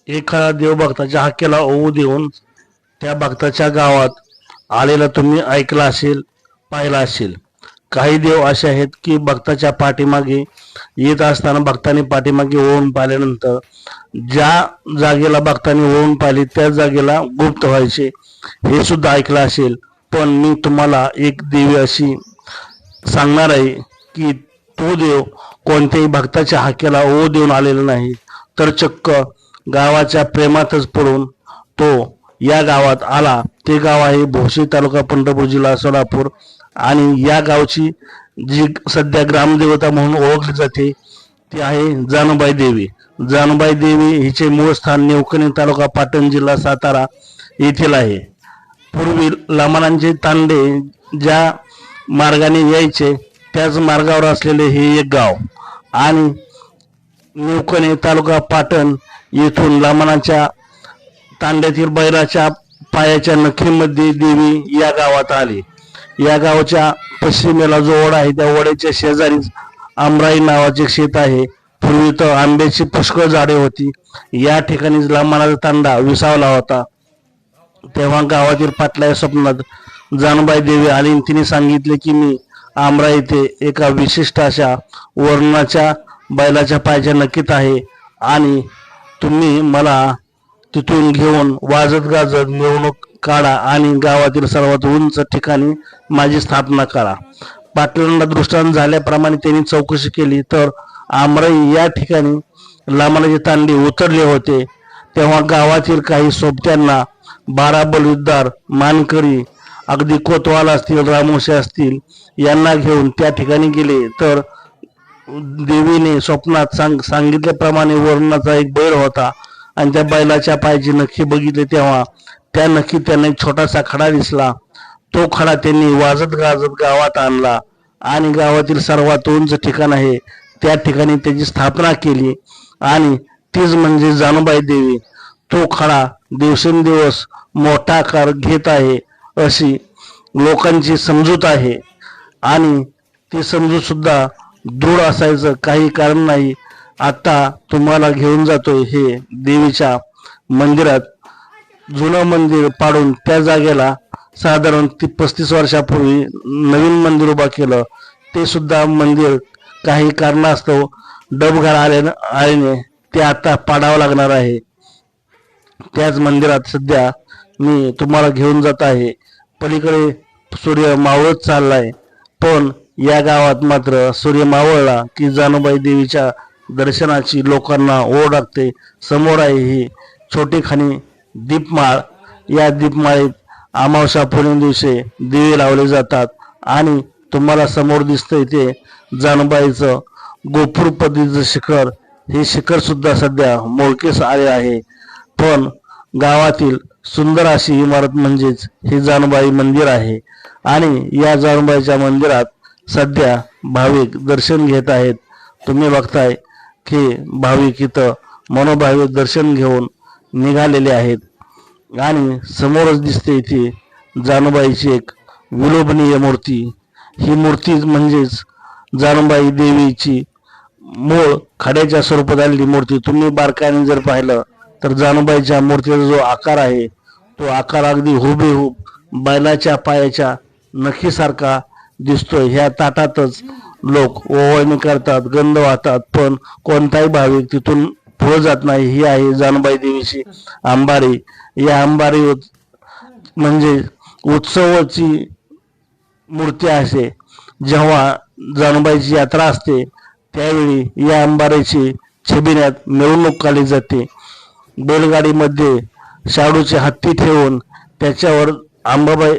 एखादा देवभक्ताच्या हाकेला ओऊ देऊन त्या भक्ताच्या गावात आलेला तुम्ही ऐकला असेल, पाहिला असेल. काही देव असे आहेत की भक्ताच्या पाठीमागे येत असताना भक्ताने पाठीमागे ओळून पाहिल्यानंतर ज्या जागेला भक्ताने ओळून पाहिले त्या जागेला गुप्त व्हायचे, हे सुद्धा ऐकलं असेल. पण मी तुम्हाला एक देवी अशी सांगणार आहे की तो देव कोणत्याही भक्ताच्या हाकेला ओ देऊन आलेला नाही, तर चक्क गावाच्या प्रेमातच पडून तो या गावात आला. ते गाव आहे भोशी, तालुका पंढरपूर, जिल्हा सोलापूर. आणि या गावची जी सध्या ग्रामदेवता म्हणून ओळखली जाते ती आहे जानूबाई देवी. जानूबाई देवी हिचे मूळ स्थान नेवकणी, तालुका पाटण, जिल्हा सातारा येथील आहे. पूर्वी लमानांचे तांडे ज्या मार्गाने यायचे त्याच मार्गावर असलेले हे एक गाव. आणि नेवकणे, तालुका पाटण येथून लमानाच्या तांड्यातील बैलाच्या पायाच्या नखीमध्ये देवी या गावात आली. या गावाच्या पश्चिमेला जो ओढा आहे त्या ओढ्याच्या शेजारीच आमराई नावाचे शेत आहे. पूर्वी तर आंब्याची पुष्कळ झाडे होती. या ठिकाणीच लमानाचा तांडा विसावला होता. तेव्हा गावातील पाटला स्वप्नात जानूबाई देवी आली आणि तिने सांगितले की मी आमरा येथे एका विशिष्ट अशा वर्णाच्या बैलाच्या पायाच्या नक्कीत आहे आणि तुम्ही मला तिथून घेऊन वाजत गाजत मिरवणूक काढा आणि गावातील सर्वात उंच ठिकाणी माझी स्थापना करा. पाटलांना दृष्टांत झाल्याप्रमाणे त्यांनी चौकशी केली तर आमराई या ठिकाणी लामानाचे तांडे उतरले होते. तेव्हा गावातील काही सोबत्यांना 12 बलुतदार, मानकरी, अगदी कोतवाल असतील, रामोशी असतील यांना घेऊन त्या ठिकाणी गेले. तर देवीने स्वप्नात सांगितल्याप्रमाणे वर्णाचा एक बैल होता आणि त्या बैलाच्या पायाची नखी बघितली तेव्हा त्या नक्की त्यांना एक छोटासा खडा दिसला. तो खडा त्यांनी वाजत गाजत गावात आणला आणि गावातील सर्वात उंच ठिकाण आहे त्या ठिकाणी त्याची स्थापना केली आणि तीच म्हणजे जानूबाई देवी. तो खडा दिवसेंदिवस मोठा आकार घेत आहे अशी लोकांची समजूत आहे आणि ती समजूत सुद्धा दृढ असायचं काही कारण नाही. आता तुम्हाला घेऊन जातोय हे देवीच्या मंदिरात. जुनं मंदिर पाडून त्या जागेला साधारण 35 वर्षापूर्वी नवीन मंदिर उभा केलं. ते सुद्धा मंदिर काही कारणास्तव डबघाट आल्याने ते आता पाडावं लागणार आहे. त्याच मंदिरात सध्या मी तुम्हाला घेऊन जात आहे. पलीकडे सूर्य मावळत चाललाय, पण या गावात मात्र सूर्य मावळला की जानूबाई देवीच्या दर्शनाची लोकांना ओढ लागते. समोर आहे ही छोटीखानी दीपमाळ. या दीपमाळीत अमावस्या पौर्णिमे दिवशी दिवे लावले जातात आणि तुम्हाला समोर दिसतंय ते जानूबाईचं गोपूर पद्धतीचं शिखर. हे शिखर सुद्धा सध्या मोडकेस आले आहे. पण गावातील सुंदर अशी इमारत म्हणजेच हे जानूबाई मंदिर आहे आणि या जानूबाईच्या मंदिरात सध्या भाविक दर्शन घेत आहेत. तुम्ही बघताय की भाविक इथं मनोभाविक दर्शन घेऊन निघालेले आहेत आणि समोरच दिसते इथे जानूबाईची एक विलोभनीय मूर्ती. ही मूर्ती म्हणजेच जानूबाई देवीची मूळ खड्याच्या स्वरूपात आलेली मूर्ती. तुम्ही बारकाईने जर पाहिलं तर जानूबाईच्या मूर्तीचा जो आकार आहे तो आकार अगदी हुबेहूब बैलाच्या पायाच्या नखीसारखा दिसतोय. ह्या ताटातच लोक ओवाळणी करतात, गंध वाहतात, पण कोणताही भाविक तिथून पुढे जात नाही. ही आहे जानूबाई देवीची अंबारी. या अंबारी म्हणजे उत्सवाची मूर्ती असते. जेव्हा जानूबाईची यात्रा असते त्यावेळी या अंबारीची छबिन्यात मिरवणूक काढली जाते. बैलगाडीमध्ये शाडूचे हत्ती ठेवून त्याच्यावर अंबाबाई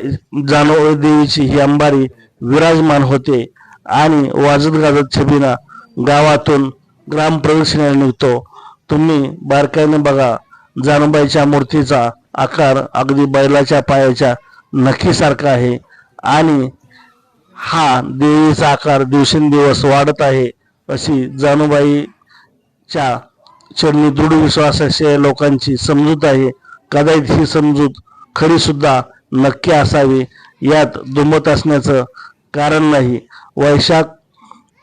जानूबाई देवीची ही अंबारी विराजमान होते आणि वाजत गाजत छबिना गावातून ग्राम प्रदक्षिणेला निघतो. तुम्ही बारकाईने बघा, जानूबाईच्या मूर्तीचा आकार अगदी बैलाच्या पायाच्या नखीसारखा आहे आणि हा देवीचा आकार दिवसेंदिवस वाढत आहे अशी जानूबाईच्या चरणी दृढ विश्वासाच्या लोकांची समजूत आहे. कदाचित ही समजूत खरी सुद्धा नक्की असावी, यात दुमत असण्याचं कारण नाही. वैशाख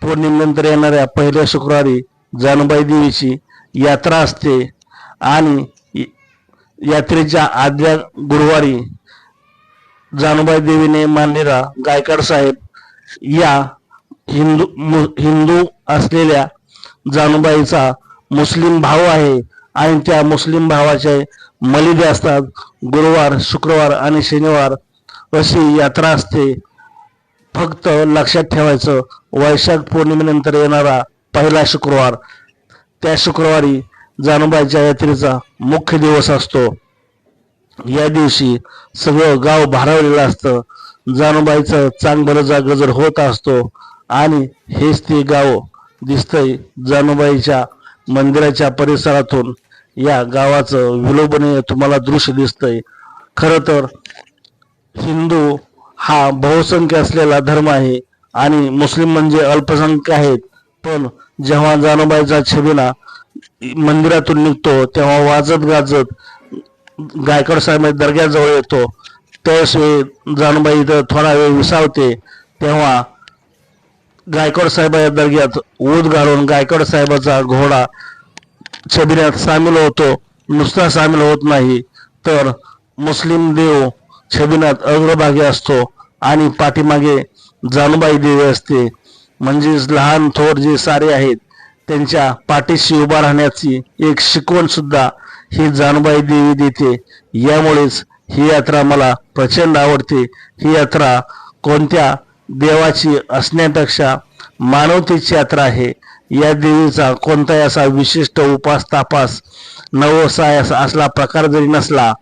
पौर्णिमेनंतर येणाऱ्या पहिल्या शुक्रवारी जानूबाई देवीची यात्रा असते आणि यात्रेच्या आदल्या गुरुवारी जानुबाई देवीने मानलेला गायकवाड साहेब या हिंदू असलेल्या जानुबाईचा मुस्लिम भाव आहे आणि त्या मुस्लिम भावाचे मलिदे असतात. गुरुवार, शुक्रवार आणि शनिवार अशी यात्रा असते. फक्त लक्षात ठेवायचं, वैशाख पौर्णिमेनंतर येणारा पहिला शुक्रवार, त्या शुक्रवारी जानुबाईच्या यात्रेचा मुख्य दिवस असतो. या दिवशी सगळं गाव भारावलेलं असतं. जानुबाईचं चांगभरचा गजर होत असतो आणि हेच ते गाव दिसतंय जानुबाईच्या मंदिराच्या परिसरातून. या गावाचं विलोभनीय तुम्हाला दृश्य दिसतंय. खरं तर हिंदू हा बहुसंख्य असलेला धर्म आहे आणि मुस्लिम म्हणजे अल्पसंख्य आहेत. पण जेव्हा जानुबाईचा छबिना मंदिरातून निघतो तेव्हा वाजत गाजत गायकवाड साहेब दर्ग्याजवळ येतो. त्यावेळी जानुबाई इथं थोडा वेळ विसावते. तेव्हा गायकवाड साहेबाच्या दर्ग्यात ऊद घालून गायकवाड साहेबाचा घोडा छबिन्यात सामील होतो. नुसता सामील होत नाही तर मुस्लिम देव छबिन्यात अग्रभागी असतो आणि पाठीमागे जानुबाई देवी असते. म्हणजेच लहान थोर जे सारे आहेत त्यांच्या पाठीशी उभा राहण्याची एक शिकवण सुद्धा ही जानुबाई देवी देते. यामुळेच ही यात्रा मला प्रचंड आवडते. ही यात्रा कोणत्या देवाची असण्यापेक्षा मानवतेची यात्रा आहे. या देवीचा कोणताही असा विशिष्ट उपास तापास नवसाय असला प्रकार जरी नसला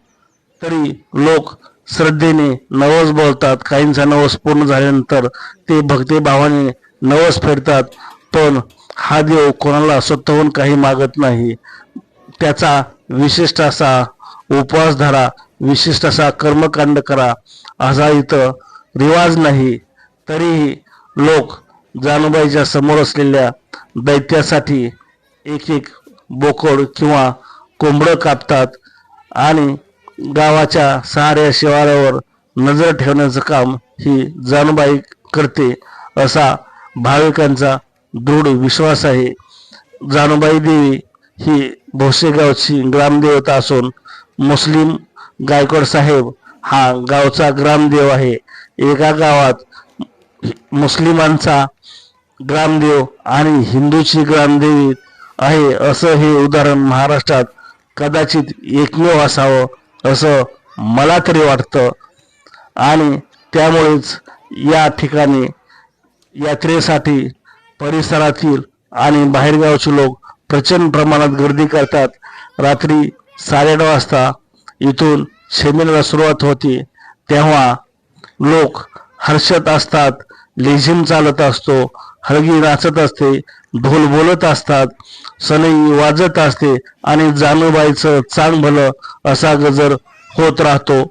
तरी लोक श्रद्धेने नवस बोलतात. काहींचा नवस पूर्ण झाल्यानंतर ते भक्तिभावाने नवस फेडतात. पण हा देव कोणाला स्वतःहून काही मागत नाही. त्याचा विशिष्ट असा उपवास धरा, विशिष्ट असा कर्मकांड करा असा इथं रिवाज नाही. तरीही लोक जानुबाईच्या समोर असलेल्या दैत्यासाठी एक एक बोकड किंवा कोंबडं कापतात आणि गावाच्या साऱ्या शिवारावर नजर ठेवण्याचं काम ही जानुबाई करते असा भाविकांचा दृढ विश्वास आहे. जानुबाई देवी ही भोसेगावची ग्रामदेवता असून मुस्लिम गायकवाड साहेब हा गावचा ग्रामदेव आहे. एका गावात मुस्लिमांचा ग्रामदेव आणि हिंदूची ग्रामदेवी आहे असं हे उदाहरण महाराष्ट्रात कदाचित एकमेव असावं असं मला तरी वाटतं. आणि त्यामुळेच या ठिकाणी यात्रेसाठी परिसरातील आणि बाहेरगावचे लोक प्रचंड प्रमाणात गर्दी करतात. रात्री 8:30 वाजता इथून शनिवारला सुरुवात होती तेव्हा लोक हर्षत असतात. लेझिम चालत असतो, हलगी नाचत असते, ढोल बोलत असतात, सनई वाजत असते आणि जानुबाईचं चांग भलं असा गजर होत राहतो.